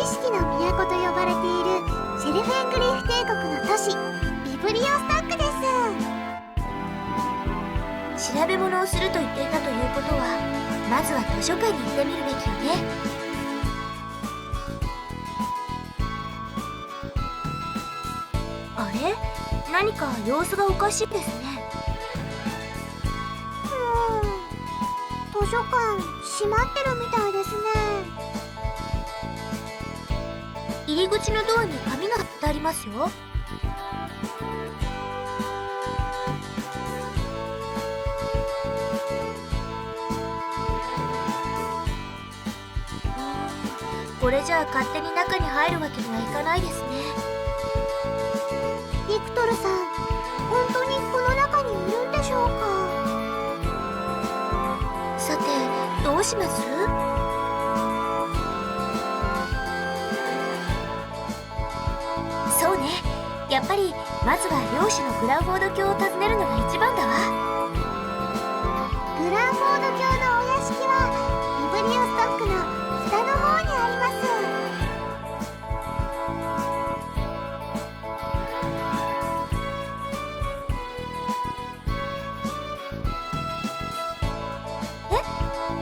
識の都と呼ばれているシェルフェングリフ帝国の都市ビブリオスタックです。調べ物をすると言っていたということは、まずは図書館に行ってみるべきよね。あれ？何か様子がおかしいですね。図書館閉まってるみたいですね。入り口のドアに紙が貼ってありますよ。これじゃあ勝手に中に入るわけにはいかないですね。ビクトルさん、本当にこの中にいるんでしょうか？さて、どうします？そうね、やっぱりまずは領主のグランフォード卿を訪ねるのが一番だわ。グランフォード卿のお屋敷はビブリオストックの北の方にあります。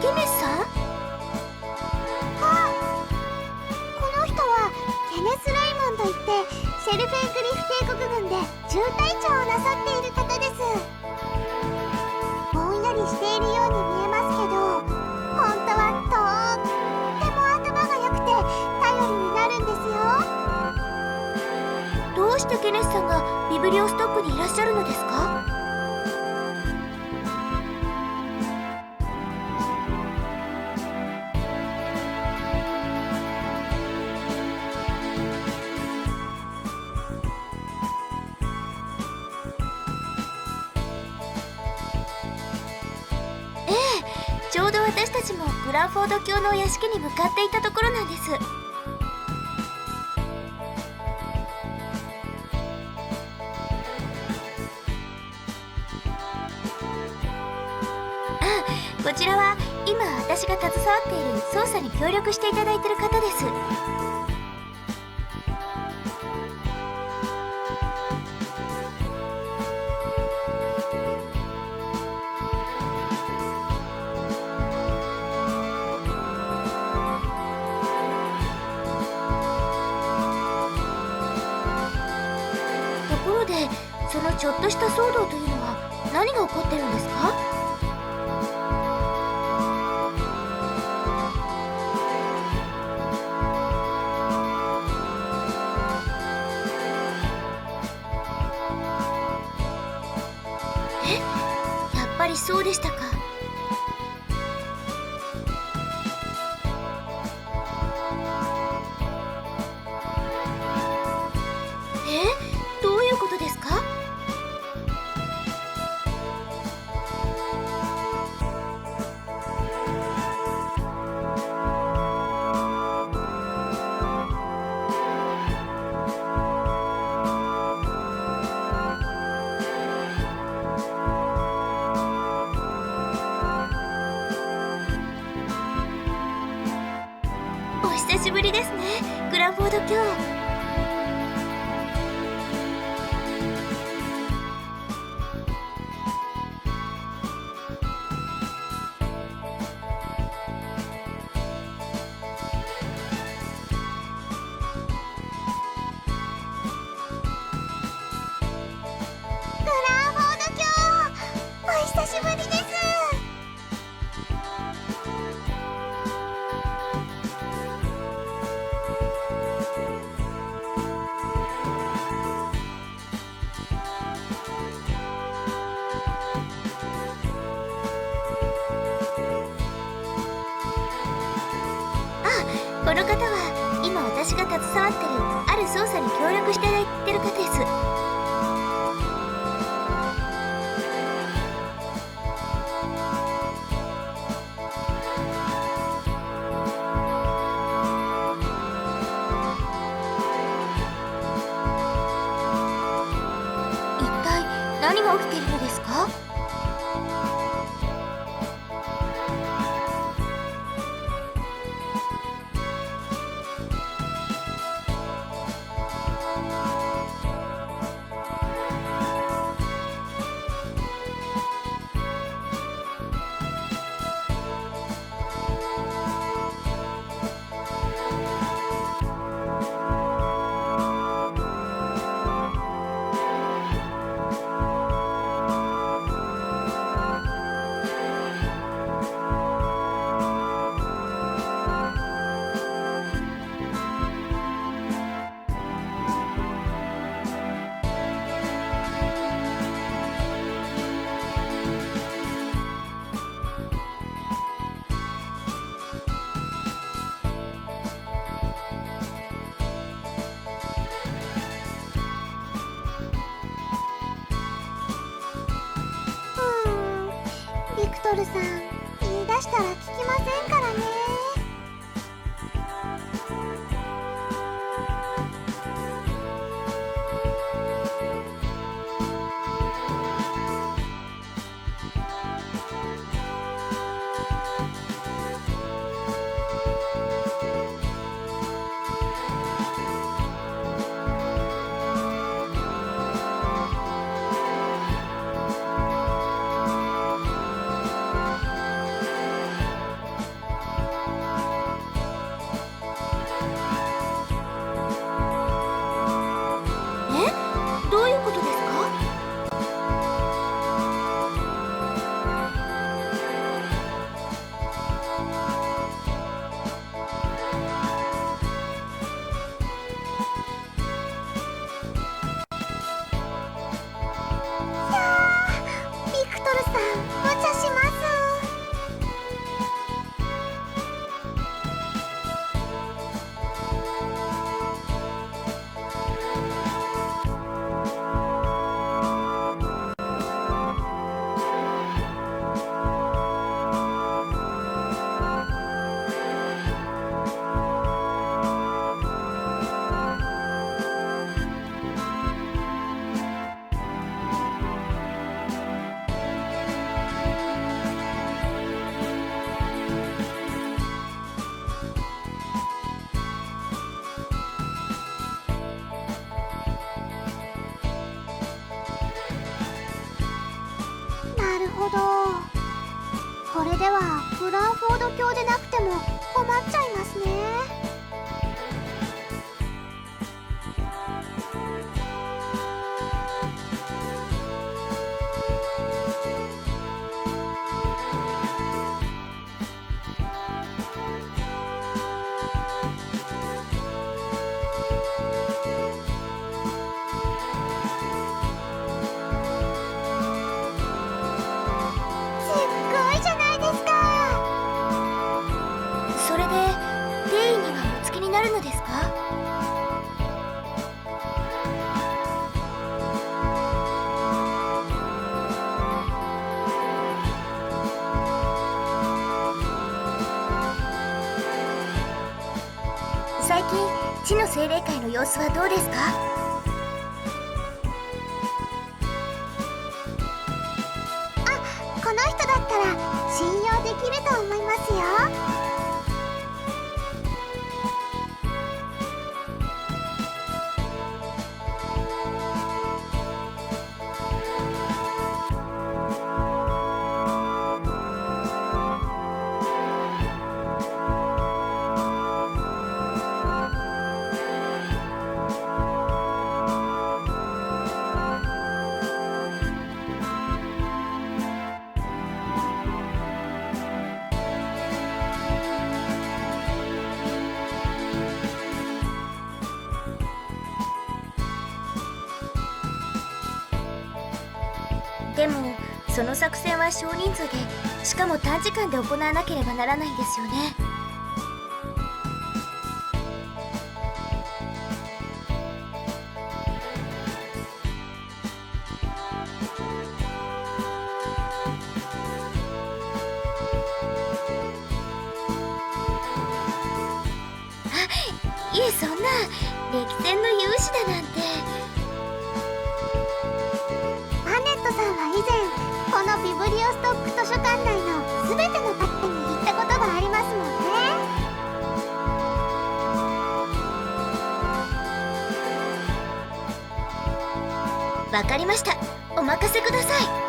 ケネスさん？この人はケネス・レイモンといってシェルフェングリフ帝国軍で中隊長をなさっている方です。ぼんやりしているように見えますけど、本当はとっても頭が良くて頼りになるんですよ。どうしてケネスさんがビブリオストックにいらっしゃるのですか？ちょうど私たちもグランフォード卿のお屋敷に向かっていたところなんです。こちらは今私が携わっている捜査に協力していただいている方です。ところで、そのちょっとした騒動というのは何が起こってるんですか？やっぱりそうでしたか。どういうことですか？お久しぶりですね、グランフォード卿。お久しぶりです。この方は今私が携わってるある捜査に協力していただいてる方です。一体何が起きているのですか？ルさん、言い出したら聞きませんからね。どういうことですか？ビクトルさん、無茶します。なるほど。これではフランフォード教でなくても困っちゃいますね。すっごいじゃないですか。それでデイにはお付きになるのですか？最近地の精霊界の様子はどうですか？この人だったら信用できると思いますよ。でもその作戦は少人数で、しかも短時間で行わなければならないんですよね。いえ、そんな歴戦の勇士だなんて。アネットさんは以前このビブリオストック図書館内の全てのパッケに行ったことがありますもんね。わかりました。お任せください。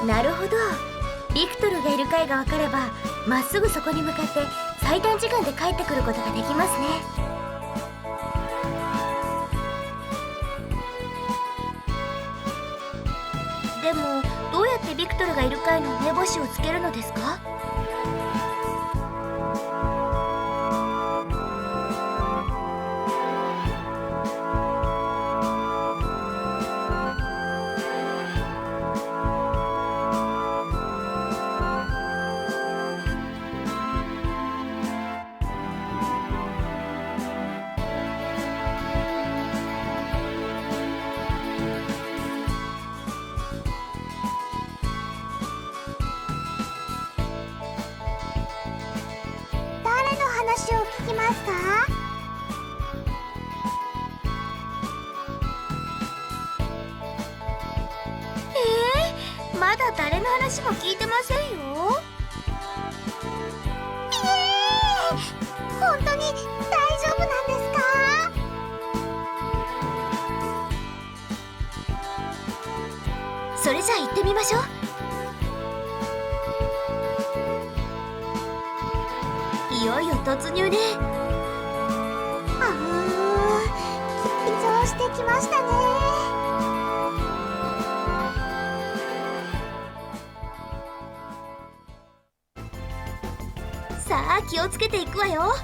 なるほど。ビクトルがいる階が分かれば、まっすぐそこに向かって最短時間で帰ってくることができますね。でもどうやってビクトルがいる階の目星をつけるのですか？ますか？まだ誰の話も聞いてませんよ。本当に大丈夫なんですか？それじゃあ行ってみましょう。いよいよ突入ね。緊張してきましたね。さあ気をつけていくわよ。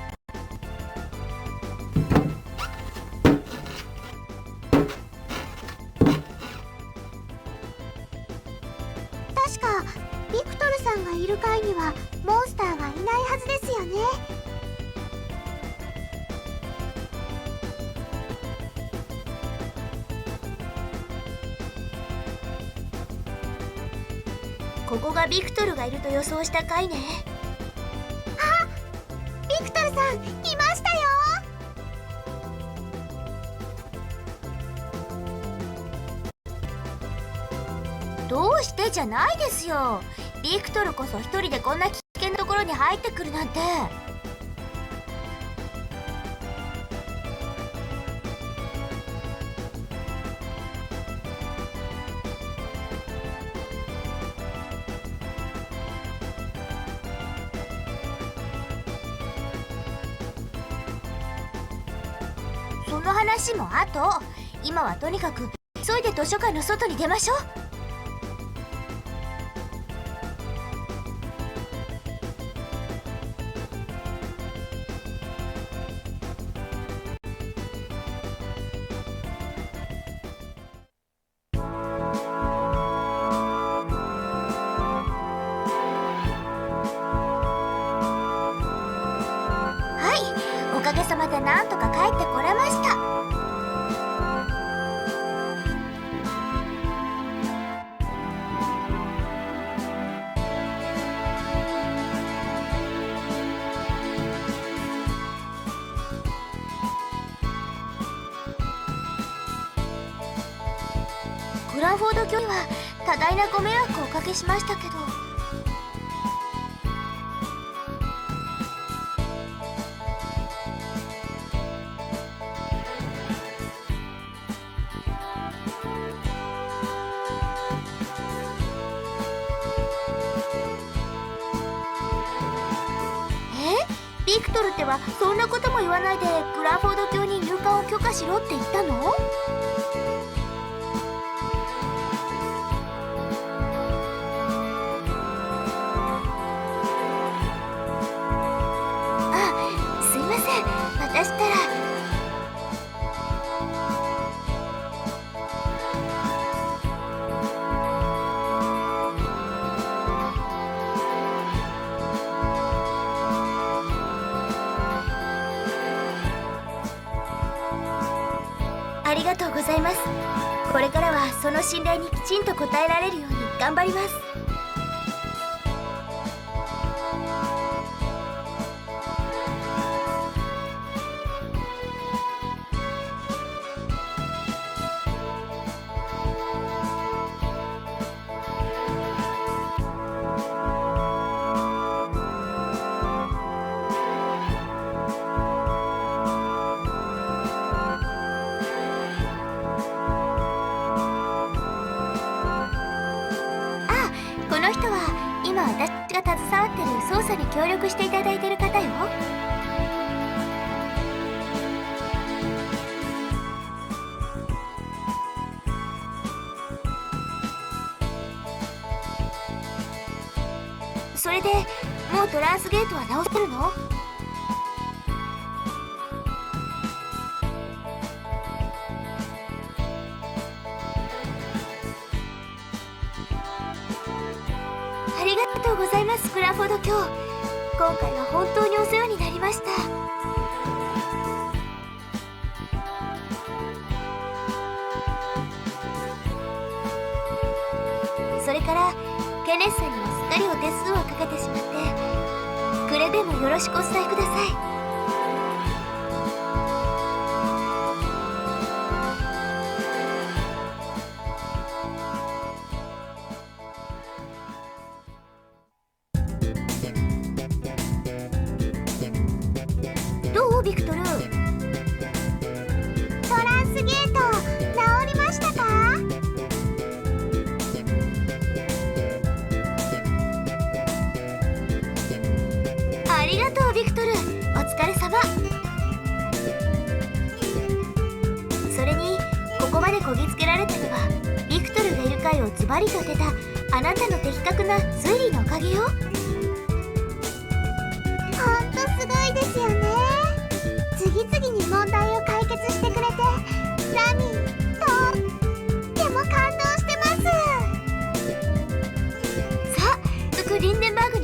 確かビクトルさんがいる階にはモンスターがいないはずですよね。ここがビクトルがいると予想した階ね。ビクトルさんいましたよ。どうしてじゃないですよ。ビクトルこそ一人でこんな危険なところに入ってくるなんて。その話も後。今はとにかく急いで図書館の外に出ましょう。はい、おかげさまでなんとか帰ってこれました。クラフォード卿には多大なご迷惑をおかけしましたけど。ビクトルってはそんなことも言わないでクラフォード卿に入館を許可しろって言ったの？すいません、私ったら。ありがとうございます。これからはその信頼にきちんと応えられるように頑張ります。この人は今私が携わってる捜査に協力していただいてる方よ。それでもうトランスゲートは直せるの？ありがとうございます、クラフォード卿。今回は本当にお世話になりました。それからケネスさんにもすっかりお手数をかけてしまって、くれでもよろしくお伝えください。ビクトル。トランスゲート治りましたか？ありがとうビクトル、お疲れ様。それにここまでこぎつけられたのはビクトルがいる回をズバリと当てたあなたの的確な推理のおかげよ。ほんとすごいですよね。次々に問題を解決してくれてラミーとっても感動してます。さあ、ウクリンデンバーグ